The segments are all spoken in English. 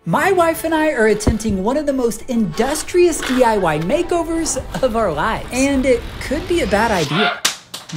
My wife and I are attempting one of the most industrious DIY makeovers of our lives, and it could be a bad idea.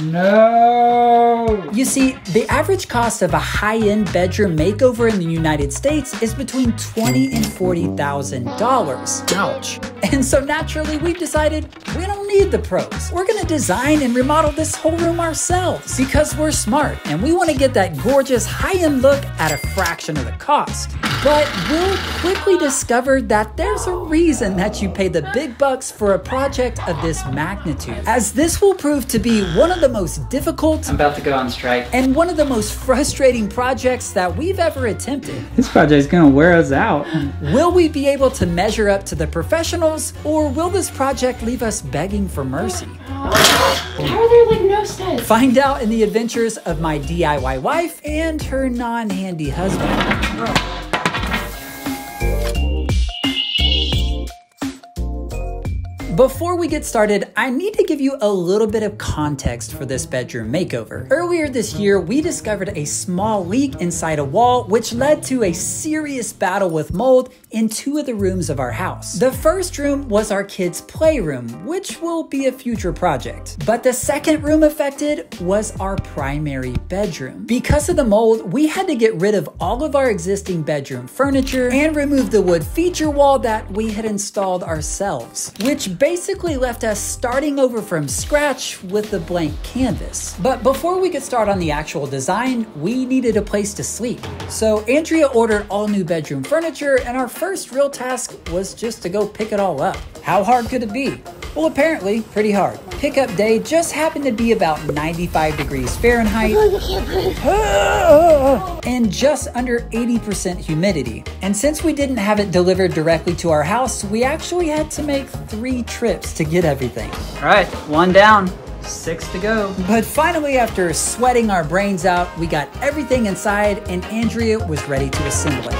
No! You see, the average cost of a high-end bedroom makeover in the United States is between $20,000 and $40,000. Ouch. And so naturally, we've decided we don't need the pros. We're gonna design and remodel this whole room ourselves because we're smart and we wanna get that gorgeous high-end look at a fraction of the cost. But we'll quickly discover that there's a reason that you pay the big bucks for a project of this magnitude, as this will prove to be one of the most difficult, I'm about to go on strike, and one of the most frustrating projects that we've ever attempted. This project's gonna wear us out. Will we be able to measure up to the professionals, or will this project leave us begging for mercy? How are there like no studs? Find out in the adventures of my DIY wife and her non-handy husband. Before we get started, I need to give you a little bit of context for this bedroom makeover. Earlier this year, we discovered a small leak inside a wall, which led to a serious battle with mold in 2 of the rooms of our house. The first room was our kids' playroom, which will be a future project. But the second room affected was our primary bedroom. Because of the mold, we had to get rid of all of our existing bedroom furniture and remove the wood feature wall that we had installed ourselves, which basically left us starting over from scratch with a blank canvas. But before we could start on the actual design, we needed a place to sleep. So Andrea ordered all new bedroom furniture, and our first real task was just to go pick it all up. How hard could it be? Well, apparently pretty hard. Pickup day just happened to be about 95 degrees Fahrenheit and just under 80% humidity. And since we didn't have it delivered directly to our house, we actually had to make 3 trips to get everything. All right, 1 down, 6 to go. But finally, after sweating our brains out, we got everything inside and Andrea was ready to assemble it.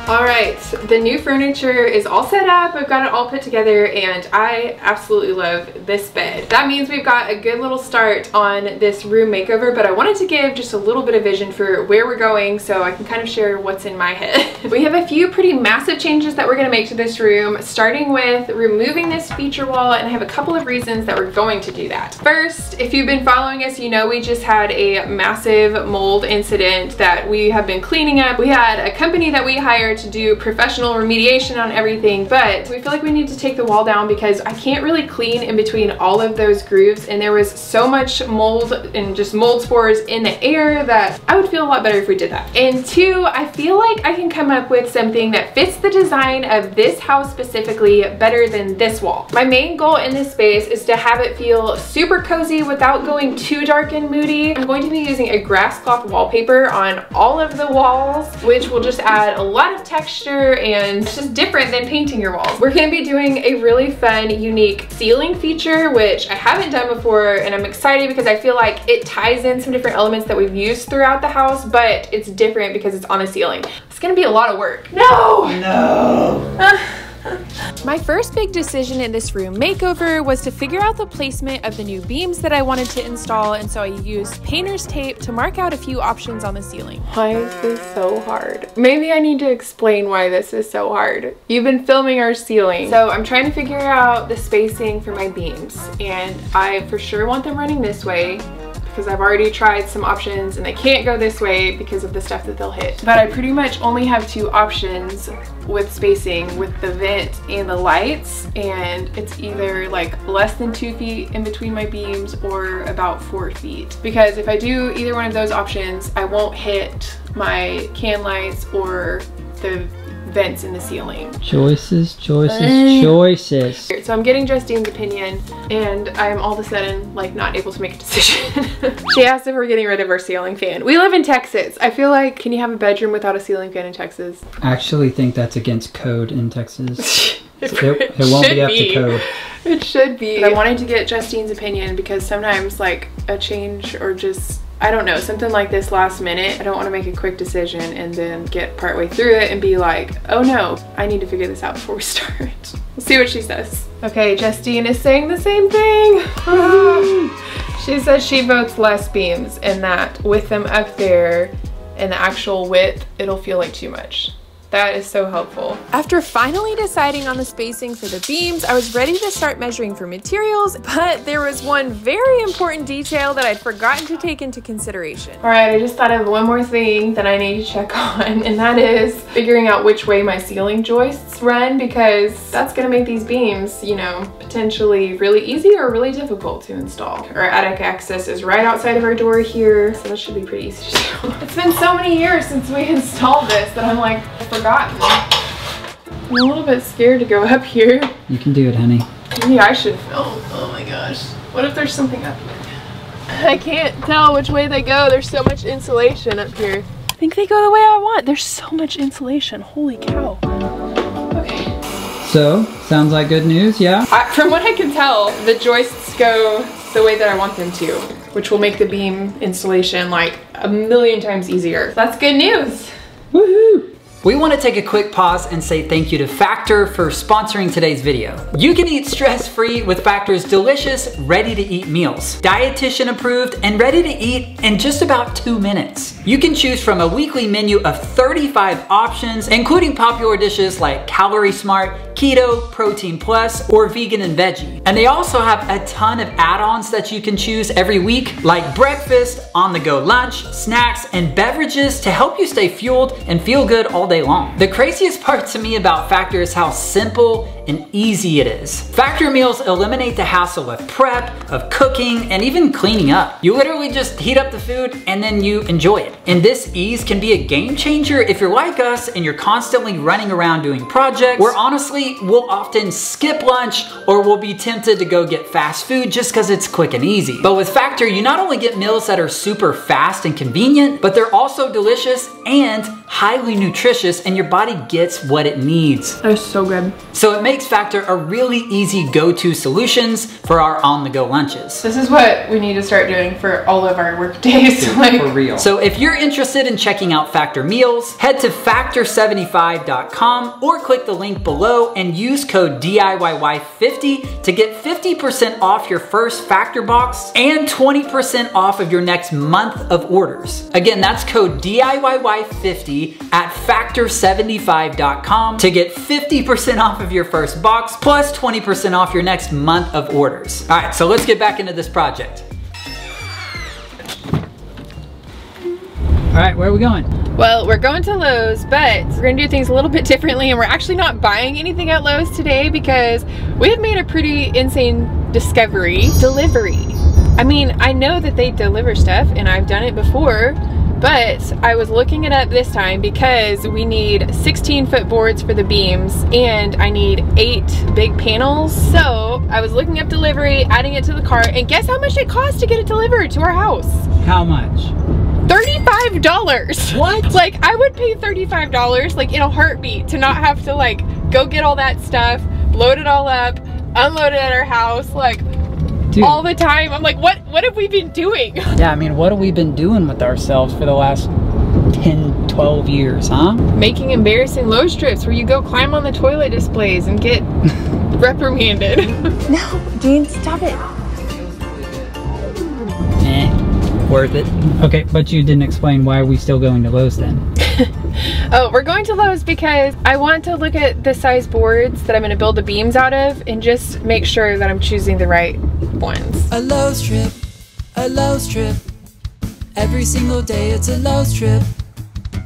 All right, the new furniture is all set up. I've got it all put together and I absolutely love this bed. That means we've got a good little start on this room makeover, but I wanted to give just a little bit of vision for where we're going so I can kind of share what's in my head. We have a few pretty massive changes that we're gonna make to this room, starting with removing this feature wall, and I have a couple of reasons that we're going to do that. First, if you've been following us, you know we just had a massive mold incident that we have been cleaning up. We had a company that we hired to do professional remediation on everything, but we feel like we need to take the wall down because I can't really clean in between all of those grooves, and there was so much mold and just mold spores in the air that I would feel a lot better if we did that. And 2, I feel like I can come up with something that fits the design of this house specifically better than this wall. My main goal in this space is to have it feel super cozy without going too dark and moody. I'm going to be using a grass cloth wallpaper on all of the walls, which will just add a lot of texture and it's just different than painting your walls. We're gonna be doing a really fun, unique ceiling feature, which I haven't done before, and I'm excited because I feel like it ties in some different elements that we've used throughout the house, but it's different because it's on a ceiling. It's gonna be a lot of work. No! My first big decision in this room makeover was to figure out the placement of the new beams that I wanted to install, and so I used painter's tape to mark out a few options on the ceiling. Why is this so hard? Maybe I need to explain why this is so hard. You've been filming our ceiling. So I'm trying to figure out the spacing for my beams, and I for sure want them running this way because I've already tried some options and they can't go this way because of the stuff that they'll hit. But I pretty much only have 2 options with spacing, with the vent and the lights, and it's either like less than 2 feet in between my beams or about 4 feet. Because if I do either one of those options, I won't hit my can lights or the vents in the ceiling. Choices, choices, choices. So I'm getting Justine's opinion and I'm all of a sudden like not able to make a decision. She asked if we're getting rid of our ceiling fan. We live in Texas. I feel like, can you have a bedroom without a ceiling fan in Texas? I actually think that's against code in Texas. It won't be up to code. It should be. But I wanted to get Justine's opinion because sometimes like a change or just, I don't know, something like this last minute, I don't want to make a quick decision and then get partway through it and be like, oh no, I need to figure this out before we start. We'll see what she says. Okay, Justine is saying the same thing. She says she votes less beams and that with them up there, and the actual width, it'll feel like too much. That is so helpful. After finally deciding on the spacing for the beams, I was ready to start measuring for materials, but there was one very important detail that I'd forgotten to take into consideration. All right, I just thought of one more thing that I need to check on, and that is figuring out which way my ceiling joists run, because that's gonna make these beams, you know, potentially really easy or really difficult to install. Our attic access is right outside of our door here, so that should be pretty easy to do. It's been so many years since we installed this that I'm like, forgotten. I'm a little bit scared to go up here. You can do it, honey. Maybe I should film. Oh my gosh. What if there's something up here? I can't tell which way they go. There's so much insulation up here. I think they go the way I want. There's so much insulation. Holy cow. Okay. So, sounds like good news, yeah? From what I can tell, the joists go the way that I want them to, which will make the beam installation like a million times easier. That's good news. Woohoo! We want to take a quick pause and say thank you to Factor for sponsoring today's video. You can eat stress-free with Factor's delicious, ready-to-eat meals. Dietitian approved and ready to eat in just about 2 minutes. You can choose from a weekly menu of 35 options, including popular dishes like Calorie Smart, Keto, Protein Plus, or Vegan and Veggie. And they also have a ton of add-ons that you can choose every week, like breakfast, on-the-go lunch, snacks, and beverages to help you stay fueled and feel good all day long. The craziest part to me about Factor is how simple and easy it is. Factor meals eliminate the hassle of prep, of cooking, and even cleaning up. You literally just heat up the food and then you enjoy it. And this ease can be a game changer if you're like us and you're constantly running around doing projects, where honestly, we'll often skip lunch or we'll be tempted to go get fast food just because it's quick and easy. But with Factor, you not only get meals that are super fast and convenient, but they're also delicious and highly nutritious, and your body gets what it needs. That is so good. So it makes Factor a really easy go-to solutions for our on-the-go lunches. This is what we need to start doing for all of our work days. For real. So if you're interested in checking out Factor meals, head to factor75.com or click the link below and use code DIYY50 to get 50% off your first Factor box and 20% off of your next month of orders. Again, that's code DIYY50 at factor75.com to get 50% off of your first box plus 20% off your next month of orders. All right, so let's get back into this project. All right, where are we going? Well, we're going to Lowe's, but we're gonna do things a little bit differently, and we're actually not buying anything at Lowe's today because we have made a pretty insane discovery. Delivery. I mean, I know that they deliver stuff and I've done it before, but I was looking it up this time because we need 16-foot boards for the beams and I need 8 big panels. So I was looking up delivery, adding it to the cart, and guess how much it costs to get it delivered to our house? How much? $35. What? Like, I would pay $35 like in a heartbeat to not have to like go get all that stuff, load it all up, unload it at our house, like, dude, all the time. I'm like, what have we been doing? Yeah, I mean, what have we been doing with ourselves for the last 10, 12 years, huh? Making embarrassing Lowe's trips where you go climb on the toilet displays and get reprimanded. No, Dean, stop it. Worth it. Okay, but you didn't explain why are we still going to Lowe's then? Oh, we're going to Lowe's because I want to look at the size boards that I'm going to build the beams out of and just make sure that I'm choosing the right ones. A Lowe's trip, a Lowe's trip. Every single day it's a Lowe's trip.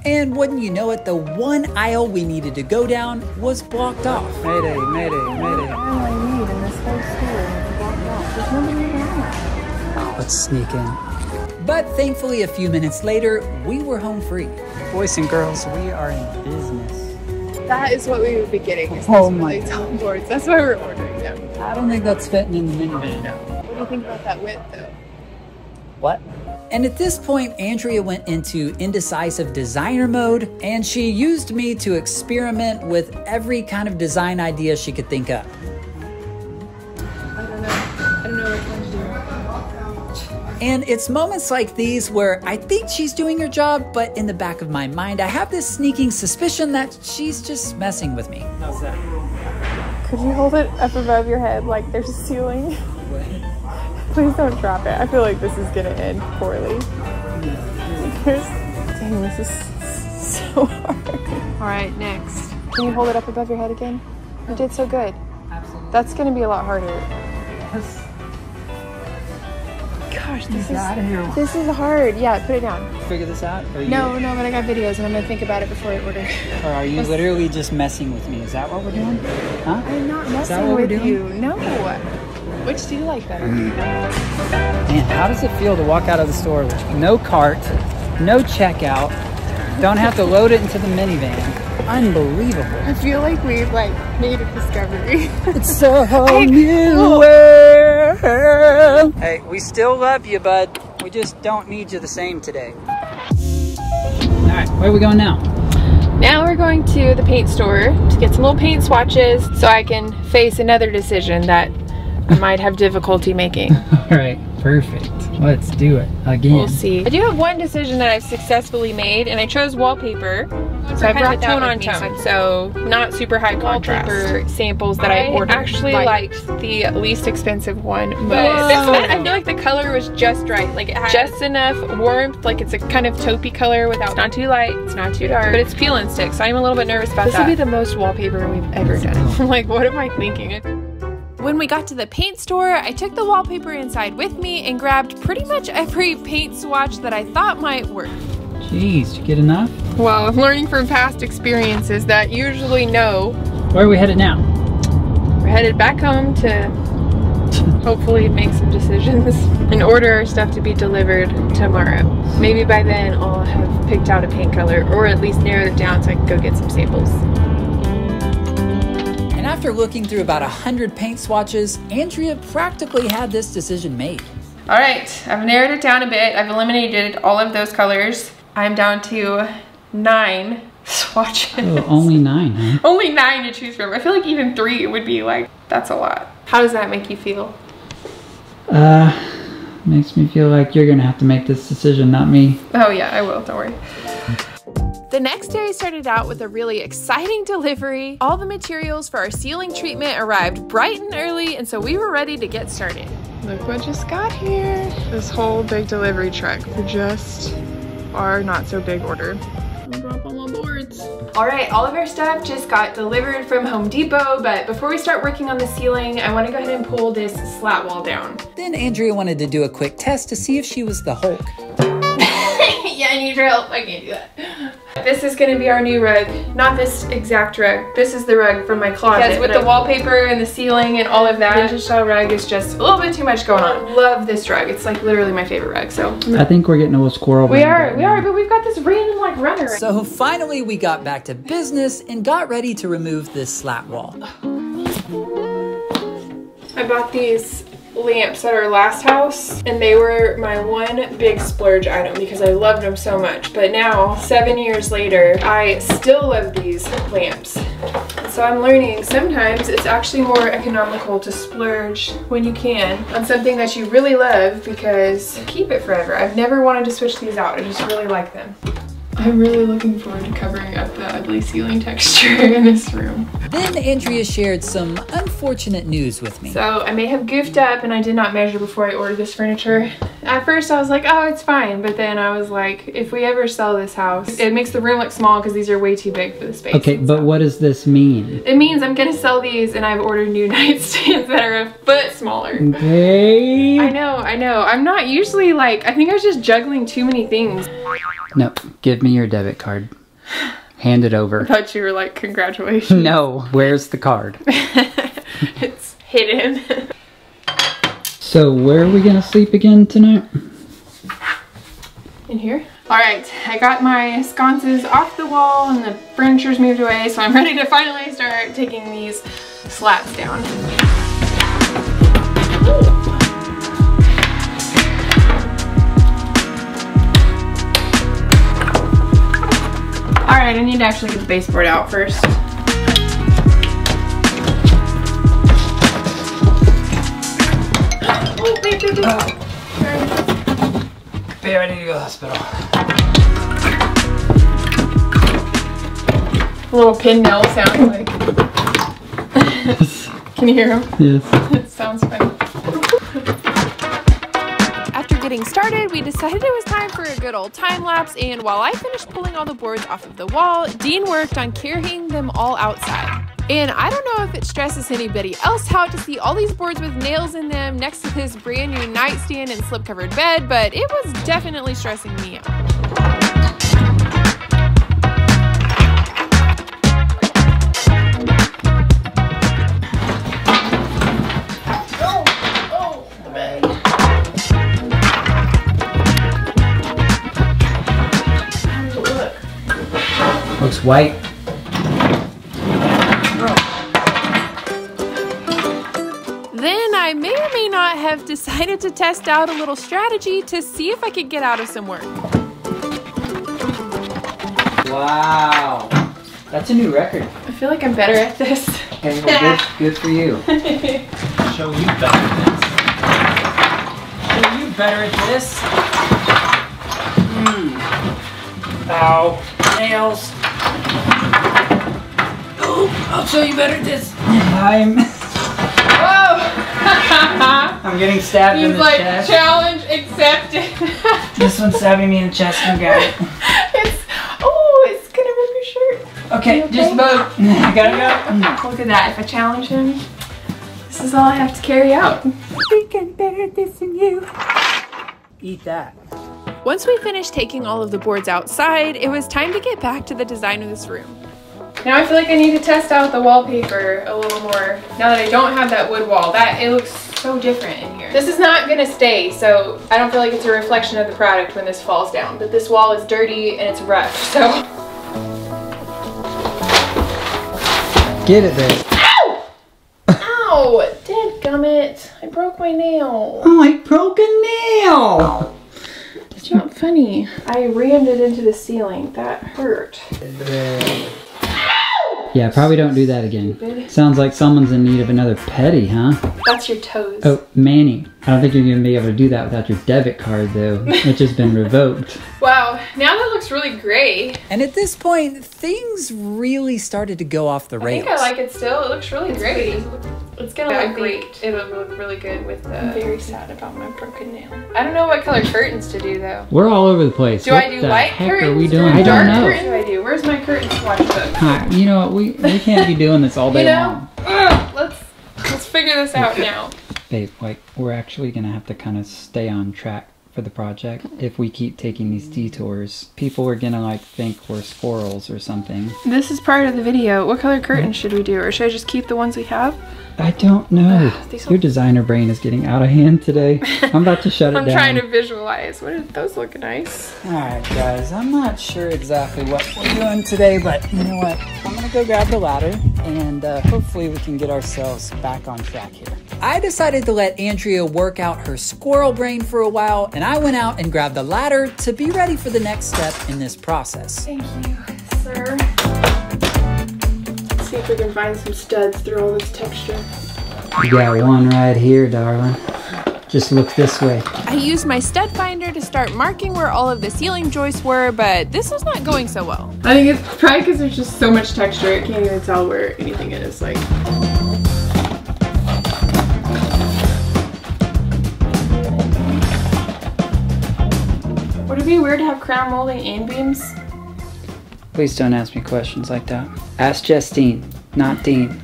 And wouldn't you know it, the one aisle we needed to go down was blocked off. Mayday, mayday, mayday. All I need in this whole store is blocked off. There's nobody around. Let's sneak in. But thankfully, a few minutes later, we were home free. Boys and girls, we are in business. That is what we would be getting. Oh my God. Boards. That's why we're ordering them. I don't think that's fitting in the minivan. What do you think about that width though? What? And at this point, Andrea went into indecisive designer mode, and she used me to experiment with every kind of design idea she could think of. I don't know which one to do. And it's moments like these where I think she's doing her job, but in the back of my mind, I have this sneaking suspicion that she's just messing with me. How's that? Could you hold it up above your head like there's a ceiling? Please don't drop it. I feel like this is gonna end poorly. Dang Dang, this is so hard. All right, next. Can you hold it up above your head again? You did so good. Absolutely. That's gonna be a lot harder. Yes. Gosh, This is hard. Yeah, put it down. Figure this out? Or No, but I got videos and I'm gonna think about it before I order. Or are you literally just messing with me? Is that what we're doing? Huh? I'm not Is that messing what we're with doing? you. No. Which do you like better? Man, how does it feel to walk out of the store with no cart, no checkout, don't have to load it into the minivan? Unbelievable. I feel like we've made a discovery. It's a whole new world. Hey, we still love you, bud. We just don't need you the same today. All right, where are we going now? Now we're going to the paint store to get some little paint swatches so I can face another decision that I might have difficulty making. All right, perfect. Let's do it again. We'll see. I do have one decision that I've successfully made, and I chose wallpaper. So I brought tone on tone, so not super high contrast. Wallpaper samples that I ordered. I actually liked the least expensive one most. This one, I feel like the color was just right. Like it had just enough warmth. Like it's a kind of taupey color without, it's not too light, it's not too dark, but it's peel and stick. So I'm a little bit nervous about that. This will be the most wallpaper we've ever done. Like, what am I thinking? When we got to the paint store, I took the wallpaper inside with me and grabbed pretty much every paint swatch that I thought might work. Jeez, did you get enough? Well, I'm learning from past experiences that usually no. Where are we headed now? We're headed back home to hopefully make some decisions and order our stuff to be delivered tomorrow. Maybe by then I'll have picked out a paint color, or at least narrowed it down so I can go get some samples. And after looking through about 100 paint swatches, Andrea practically had this decision made. All right, I've narrowed it down a bit. I've eliminated all of those colors. I'm down to 9 swatches. Oh, only 9, huh? Only 9 to choose from. I feel like even 3 would be like, that's a lot. How does that make you feel? Makes me feel like you're gonna have to make this decision, not me. Oh yeah, I will, don't worry. The next day started out with a really exciting delivery. All the materials for our ceiling treatment arrived bright and early, and so we were ready to get started. Look what just got here. This whole big delivery truck for just our not so big order. Drop all my boards. All right, all of our stuff just got delivered from Home Depot, but before we start working on the ceiling, I want to go ahead and pull this slat wall down. Then Andrea wanted to do a quick test to see if she was the Hulk. Yeah, I need your help. I can't do that. This is gonna be our new rug. Not this exact rug. This is the rug from my closet. Because with the wallpaper and the ceiling and all of that, vintage style rug is just a little bit too much going on. Love this rug. It's like literally my favorite rug, so. I think we're getting a little squirrel. We are, but we've got this random like runner. So finally we got back to business and got ready to remove this slat wall. I bought these lamps at our last house, and they were my one big splurge item because I loved them so much. But now, 7 years later, I still love these lamps. So I'm learning sometimes it's actually more economical to splurge when you can on something that you really love, because you keep it forever. I've never wanted to switch these out. I just really like them. I'm really looking forward to covering up the ugly ceiling texture in this room. Then Andrea shared some unfortunate news with me. So I may have goofed up and I did not measure before I ordered this furniture. At first I was like, oh, it's fine. But then I was like, if we ever sell this house, it makes the room look small because these are way too big for the space. Okay, but what does this mean? It means I'm gonna sell these, and I've ordered new nightstands that are a foot smaller. Okay. I know. I'm not usually like, I think I was just juggling too many things. No, give me your debit card. Hand it over. I thought you were like, congratulations. No, where's the card? It's hidden. So where are we gonna sleep again tonight? In here. All right, I got my sconces off the wall and the furniture's moved away, so I'm ready to finally start taking these slats down. All right, I need to actually get the baseboard out first. Oh, babe. Babe, I need to go to the hospital. A little pin nail sound like. Can you hear him? Yes. It sounds funny. After getting getting started, we decided it was time for a good old time lapse, and while I finished pulling all the boards off of the wall, Dean worked on carrying them all outside. And I don't know if it stresses anybody else out to see all these boards with nails in them next to this brand new nightstand and slip-covered bed, but it was definitely stressing me out. Looks white. Then I may or may not have decided to test out a little strategy to see if I could get out of some work. Wow. That's a new record. I feel like I'm better at this. Okay, well, good for you. Show you better at this. Show you better at this. Ow. Nails. Oh, I'll show you better at this. I'm getting stabbed in the chest. Challenge accepted. This one's stabbing me in the chest. You got it. It's gonna rip your shirt. Okay, just move. I gotta go. Look at that. If I challenge him, this is all I have to carry out. I think I'm better at this than you. Eat that. Once we finished taking all of the boards outside, it was time to get back to the design of this room. Now I feel like I need to test out the wallpaper a little more. Now that I don't have that wood wall, it looks so different in here. This is not gonna stay, so I don't feel like it's a reflection of the product when this falls down. But this wall is dirty and it's rough, so. Get it there. Ow! Ow! Dadgummit. I broke my nail. Oh, I broke a nail! It's not funny. I rammed it into the ceiling. That hurt. Yeah, probably don't do that again. Stupid. Sounds like someone's in need of another petty, huh? That's your toes. Oh, Manny. I don't think you're going to be able to do that without your debit card, though, which has been revoked. Wow, now that looks really gray. And at this point, things really started to go off the rails. I think I like it still. It looks really great. It's gonna look great. It'll look really good with the... I'm very sad about my broken nail. I don't know what color curtains to do, though. We're all over the place. Do I do light curtains? Are we doing? I don't know. What do I do? Where's my curtain swatch book? Hi, you know what? We can't be doing this all day long. Let's figure this out now. Babe, like, we're actually gonna have to kind of stay on track for the project. If we keep taking these detours, people are gonna like think we're squirrels or something. This is part of the video. What color curtains should we do? Or should I just keep the ones we have? I don't know. Your designer brain is getting out of hand today. I'm about to shut it down. I'm trying to visualize. Those look nice. Alright guys, I'm not sure exactly what we're doing today, but you know what? I'm gonna go grab the ladder and hopefully we can get ourselves back on track here. I decided to let Andrea work out her squirrel brain for a while, and I went out and grabbed the ladder to be ready for the next step in this process. Thank you, sir. Let's see if we can find some studs through all this texture. You got one right here, darling. Just look this way. I used my stud finder to start marking where all of the ceiling joists were, but this was not going so well. I think it's probably because there's just so much texture, I can't even tell where anything is. Like. Would it be weird to have crown molding and beams? Please don't ask me questions like that. Ask Justine, not Dean.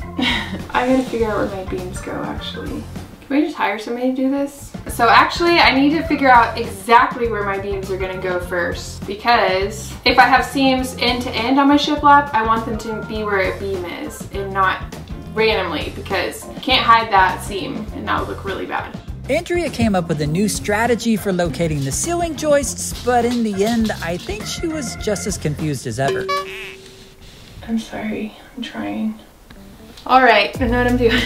I gotta figure out where my beams go, actually. Can we just hire somebody to do this? So actually, I need to figure out exactly where my beams are gonna go first, because if I have seams end to end on my shiplap, I want them to be where a beam is and not randomly, because you can't hide that seam and that would look really bad. Andrea came up with a new strategy for locating the ceiling joists, but in the end, I think she was just as confused as ever. I'm sorry, I'm trying. All right, I know what I'm doing.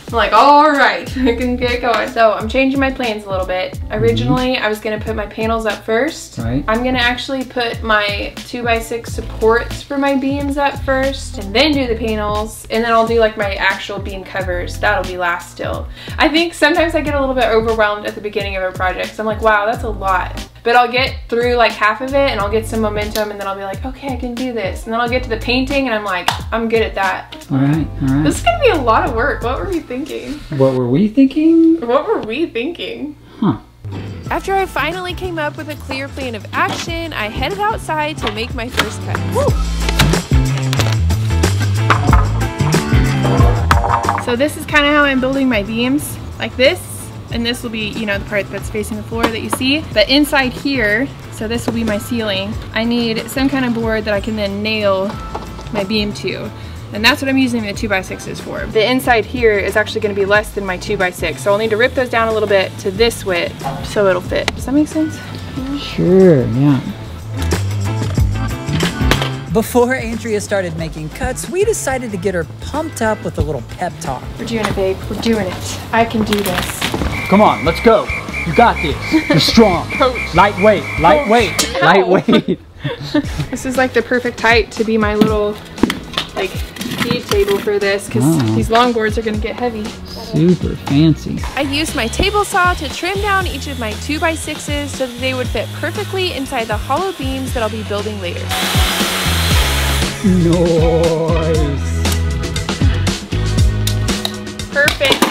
I'm like, all right, I can get going. So I'm changing my plans a little bit. Originally, I was gonna put my panels up first. Right. I'm gonna actually put my 2x6 supports for my beams up first, and then do the panels, and then I'll do like my actual beam covers. That'll be last still. I think sometimes I get a little bit overwhelmed at the beginning of a project. So I'm like, wow, that's a lot. But I'll get through like half of it and I'll get some momentum, and then I'll be like, okay, I can do this. And then I'll get to the painting and I'm like, I'm good at that. All right, all right. This is gonna be a lot of work. What were we thinking? What were we thinking? What were we thinking? Huh. After I finally came up with a clear plan of action, I headed outside to make my first cut. So this is kind of how I'm building my beams, like this. And this will be, you know, the part that's facing the floor that you see. But inside here, so this will be my ceiling, I need some kind of board that I can then nail my beam to. And that's what I'm using the 2x6s for. The inside here is actually going to be less than my 2x6. So I'll need to rip those down a little bit to this width so it'll fit. Does that make sense? Sure, yeah. Before Andrea started making cuts, we decided to get her pumped up with a little pep talk. We're doing it, babe. We're doing it. I can do this. Come on, let's go. You got this. You're strong. Coach. Lightweight, lightweight, Coach. lightweight. This is like the perfect height to be my little, like, feed table for this, because these longboards are going to get heavy. Super fancy. I used my table saw to trim down each of my 2x6s so that they would fit perfectly inside the hollow beams that I'll be building later. Nice. Perfect.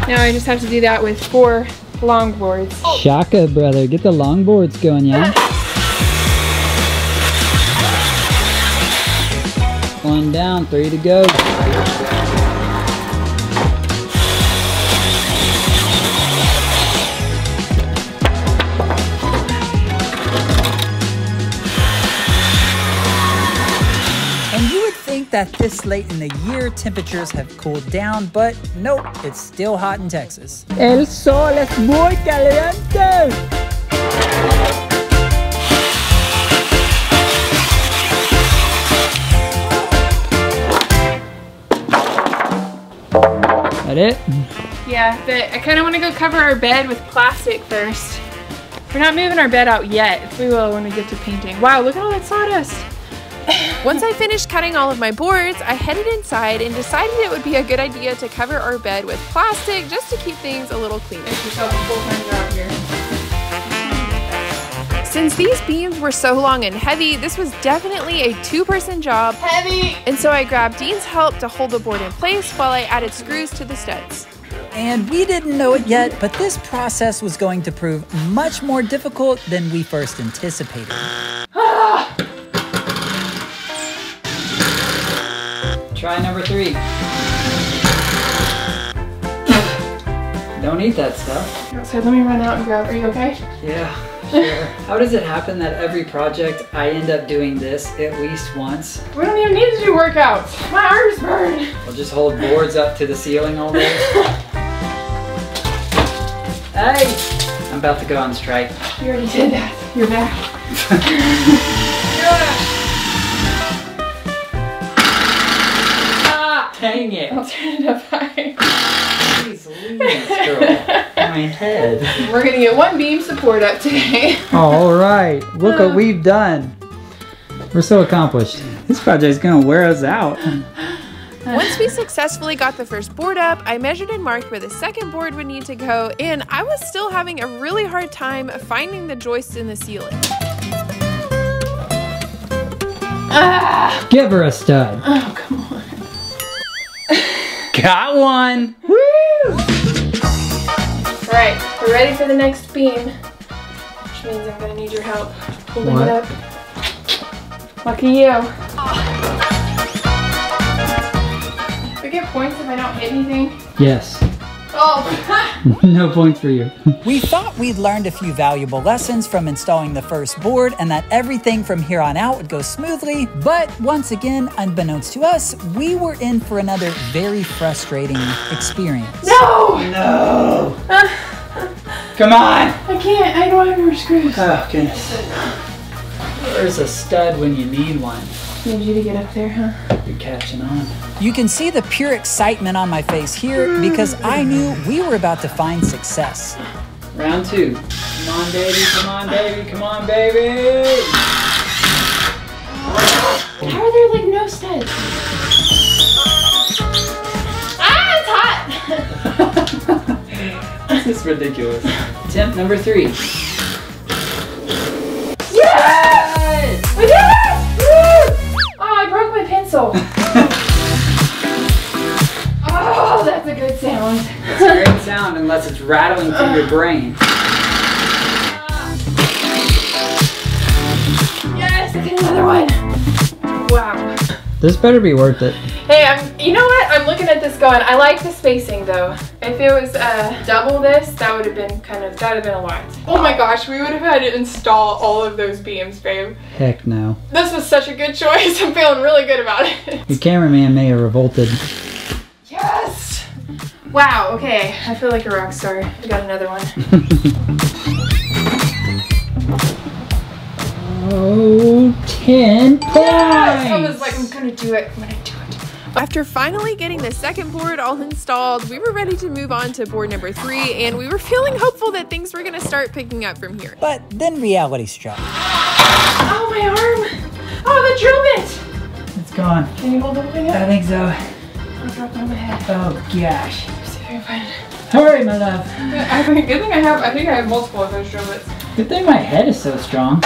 Now I just have to do that with 4 longboards. Shaka, brother. Get the longboards going, yeah? One down, 3 to go. That this late in the year temperatures have cooled down, but nope, it's still hot in Texas. El sol es muy caliente. That it? Yeah, but I kind of want to go cover our bed with plastic first. We're not moving our bed out yet. We will when we get to painting. Wow, look at all that sawdust. Once I finished cutting all of my boards, I headed inside and decided it would be a good idea to cover our bed with plastic just to keep things a little cleaner. Since these beams were so long and heavy, this was definitely a 2-person job. Heavy! And so I grabbed Dean's help to hold the board in place while I added screws to the studs. And we didn't know it yet, but this process was going to prove much more difficult than we first anticipated. Try number 3. Don't eat that stuff. So let me run out and grab. Are you okay? Yeah, sure. How does it happen that every project I end up doing this at least once? We don't even need to do workouts. My arms burn. We'll just hold boards up to the ceiling all day. Hey! I'm about to go on strike. You already did that. You're back. Dang it. I'll turn it up high. Jeez Louise, girl. My head. We're gonna get 1 beam support up today. All right. Look what we've done. We're so accomplished. This project is gonna wear us out. Once we successfully got the first board up, I measured and marked where the second board would need to go, and I was still having a really hard time finding the joists in the ceiling. Give her a stud. Oh, come on. Got one. Woo! All right, we're ready for the next beam, which means I'm gonna need your help holding it up. Lucky you. Do I get points if I don't hit anything? Yes. Oh. No points for you. We thought we'd learned a few valuable lessons from installing the first board and that everything from here on out would go smoothly, but once again, unbeknownst to us, we were in for another very frustrating experience. No! No! Come on! I can't, I don't have more screws. Oh, goodness. There's a stud when you need one. Need you to get up there, huh? You're catching on. You can see the pure excitement on my face here because I knew we were about to find success. Round 2. Come on, baby, come on, baby, come on, baby! How are there like no studs? Ah, it's hot! This is ridiculous. Attempt number 3. Yes! We did it! Woo! Oh, I broke my pencil. Oh, that's a good sound. That's a great sound. sound unless it's rattling through your brain. Yes, I get another one. Wow. This better be worth it. Hey, you know what? I'm looking at this going, I like the spacing though. If it was double this, that would have been a lot. Oh my gosh, we would have had to install all of those beams, babe. Heck no. This was such a good choice. I'm feeling really good about it. Your cameraman may have revolted. Yes! Wow, okay. I feel like a rock star. I got another one. Oh, 10 points! Yes! I was like, I'm gonna do it. I'm gonna do it. After finally getting the second board all installed, we were ready to move on to board number 3, and we were feeling hopeful that things were gonna start picking up from here. But then reality struck. Oh, my arm! Oh, the drill bit! It's gone. Can you hold the whole thing I up? think so. I'll drop it on my head. Oh gosh. Let's see if I can find it. Hurry, my love. I think I have multiple of those drill bits. Good thing my head is so strong.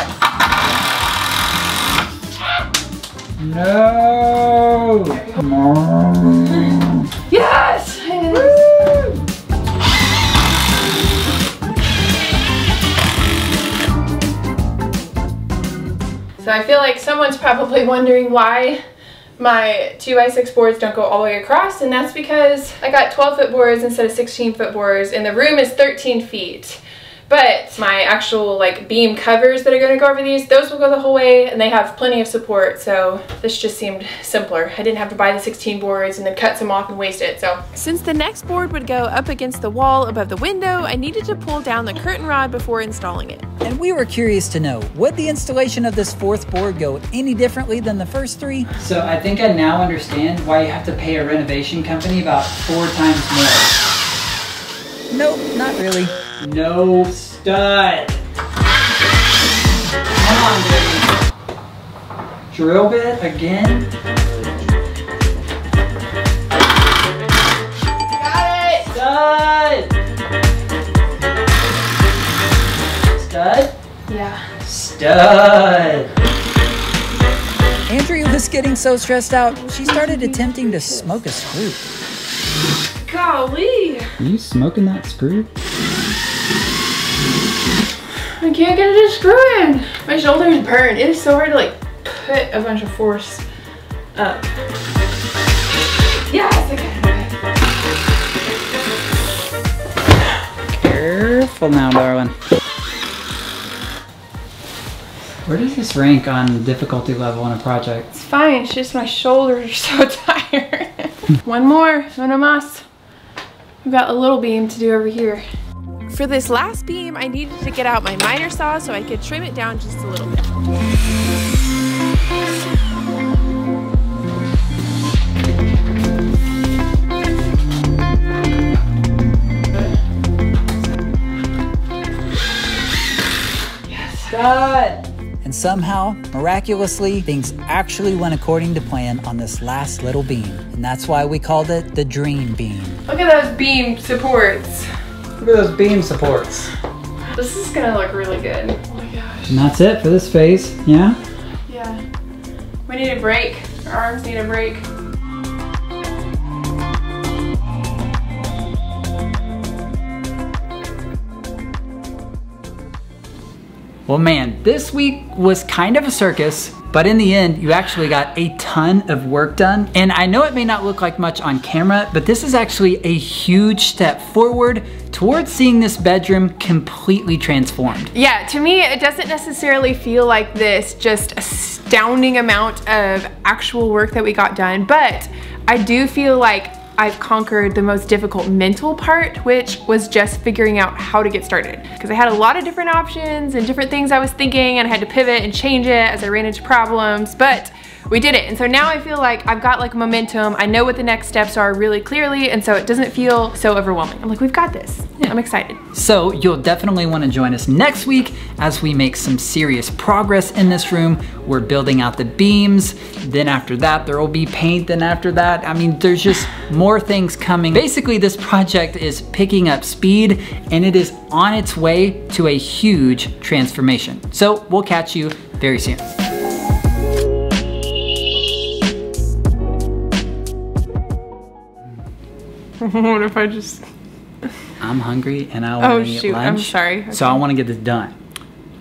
No! Come on. Yes! So I feel like someone's probably wondering why my 2x6 boards don't go all the way across, and that's because I got 12-foot boards instead of 16-foot boards, and the room is 13 feet. But my actual like beam covers that are going to go over these, those will go the whole way, and they have plenty of support, so this just seemed simpler. I didn't have to buy the 16 boards and then cut some off and waste it, so. Since the next board would go up against the wall above the window, I needed to pull down the curtain rod before installing it. And we were curious to know, would the installation of this fourth board go any differently than the first 3? So I think I now understand why you have to pay a renovation company about 4 times more. Nope, not really. No stud. Come on, baby. Drill bit again. Got it! Stud. Stud? Yeah. Stud. Andrea was getting so stressed out, she started attempting to smoke a screw. Golly! Are you smoking that screw? I can't get it to screw in. My shoulder's burned. It is so hard to like put a bunch of force up. Yes, I got it. Careful now, darling. Where does this rank on the difficulty level on a project? It's fine. It's just my shoulders are so tired. One more. Uno más. We've got a little beam to do over here. For this last beam, I needed to get out my miter saw so I could trim it down just a little bit. Yes. Stud. And somehow, miraculously, things actually went according to plan on this last little beam. And that's why we called it the dream beam. Look at those beam supports. Look at those beam supports. This is gonna look really good. Oh my gosh. And that's it for this phase, yeah? Yeah. We need a break. Our arms need a break. Well, man, this week was kind of a circus, but in the end, you actually got a ton of work done. And I know it may not look like much on camera, but this is actually a huge step forward towards seeing this bedroom completely transformed. Yeah, to me, it doesn't necessarily feel like this just astounding amount of actual work that we got done, but I do feel like I've conquered the most difficult mental part, which was just figuring out how to get started. Because I had a lot of different options and different things I was thinking, and I had to pivot and change it as I ran into problems, but we did it. And so now I feel like I've got like momentum. I know what the next steps are really clearly, and so it doesn't feel so overwhelming. I'm like, we've got this. Yeah. I'm excited. So you'll definitely want to join us next week as we make some serious progress in this room. We're building out the beams. Then after that, there will be paint. Then after that, I mean, there's just more things coming. Basically, this project is picking up speed, and it is on its way to a huge transformation. So we'll catch you very soon. What if I just I'm hungry and I want to eat lunch. I'm sorry. Okay. So I want to get this done.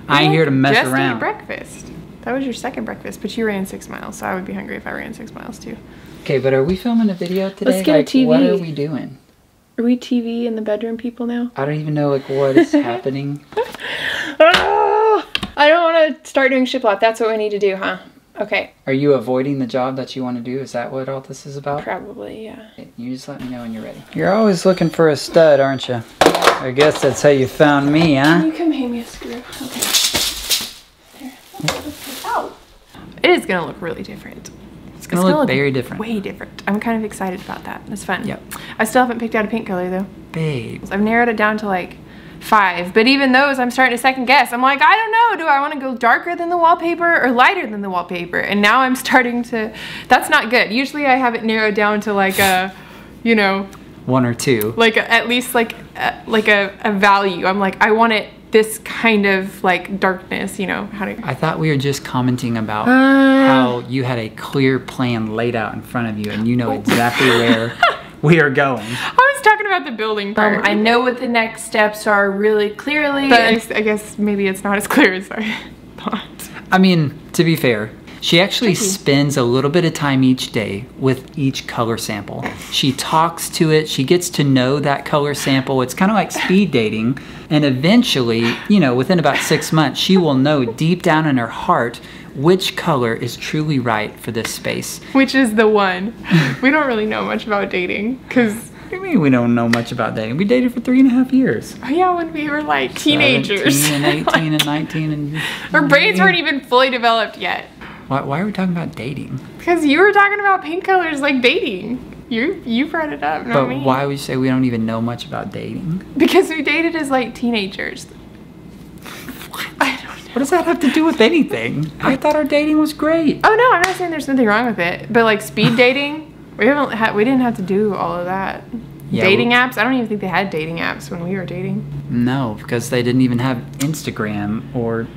I ain't here to mess just around. Ate breakfast. That was your second breakfast, but you ran 6 miles, so I would be hungry if I ran 6 miles too. Okay, but are we filming a video today? Let's get a TV. What are we doing? Are we TV in the bedroom people now? I don't even know like what is happening. Oh, I don't want to start doing shiplap. That's what we need to do, huh? Okay. Are you avoiding the job that you want to do? Is that what all this is about? Probably, yeah. You just let me know when you're ready. You're always looking for a stud, aren't you? I guess that's how you found me, huh? Can you come hand me a screw? Okay. There. Ow. It is going to look really different. It's going to look very different. Way different. I'm kind of excited about that. It's fun. Yep. I still haven't picked out a paint color, though. Babe. I've narrowed it down to like 5, but even those I'm starting to second guess. I'm like, I don't know, do I want to go darker than the wallpaper or lighter than the wallpaper? And now I'm starting to, that's not good. Usually I have it narrowed down to like a, you know, 1 or 2. like at least like a value. I'm like, I want it this kind of like darkness, you know. I thought we were just commenting about how you had a clear plan laid out in front of you and you know exactly where we are going. I was talking about the building part. I know what the next steps are really clearly. But I guess maybe it's not as clear as I thought. I mean, to be fair, she actually spends a little bit of time each day with each color sample. She talks to it. She gets to know that color sample. It's kind of like speed dating. And eventually, you know, within about 6 months, she will know deep down in her heart which color is truly right for this space. Which is the one. We don't really know much about dating because... What do you mean we don't know much about dating? We dated for 3.5 years. Oh yeah, when we were like teenagers. 17 and 18 and 19 and... Our brains weren't even fully developed yet. Why are we talking about dating? Because you were talking about paint colors like dating. You brought it up, not me. But why would you say we don't even know much about dating? Because we dated as like teenagers. What? I don't know. What does that have to do with anything? I thought our dating was great. Oh no, I'm not saying there's nothing wrong with it. But like speed dating, we didn't have to do all of that. Yeah, dating apps? I don't even think they had dating apps when we were dating. No, because they didn't even have Instagram or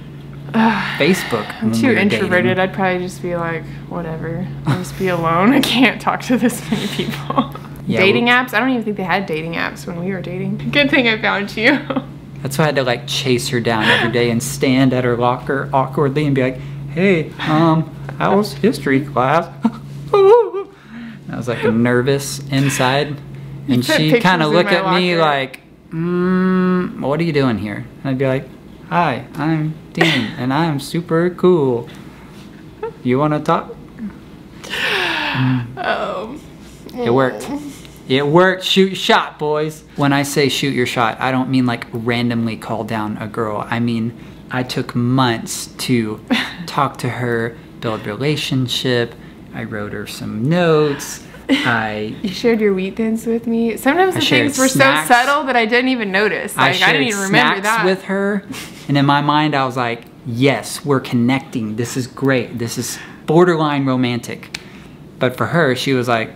Facebook. I'm too introverted. I'd probably just be like, whatever. I'll just be alone. I can't talk to this many people. Yeah, dating apps? I don't even think they had dating apps when we were dating. Good thing I found you. That's why I had to like chase her down every day and stand at her locker awkwardly and be like, hey, how was history class? I was like nervous inside. And she'd kind of look at me like, what are you doing here? And I'd be like, hi, I'm Dean, and I'm super cool. You want to talk? It worked. It worked. Shoot your shot, boys. When I say shoot your shot, I don't mean like randomly call down a girl. I mean, I took months to talk to her, build relationship. I wrote her some notes. You shared your wheat thins with me. Sometimes the things were so subtle that I didn't even notice. Like, I didn't even remember that. With her, and in my mind, I was like, yes, we're connecting. This is great. This is borderline romantic. But for her, she was like,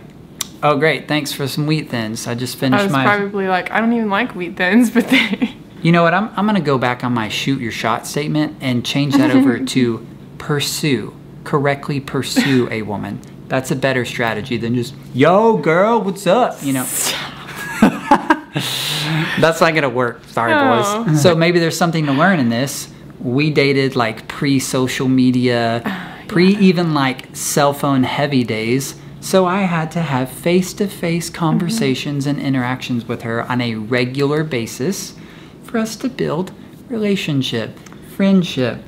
oh, great. Thanks for some wheat thins. I just finished my... I was probably like, I don't even like wheat thins, but they... You know what? I'm going to go back on my shoot your shot statement and change that over to pursue. Correctly pursue a woman. That's a better strategy than just, yo, girl, what's up? You know. That's not gonna work. Sorry, boys. So maybe there's something to learn in this. We dated like pre-social media, pre-even like cell phone heavy days. So I had to have face-to-face conversations and interactions with her on a regular basis for us to build relationship, friendship.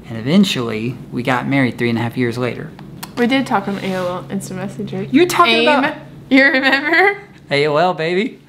And eventually, we got married 3.5 years later. We did talk on AOL Instant Messenger. You're talking about... You remember? AOL, baby.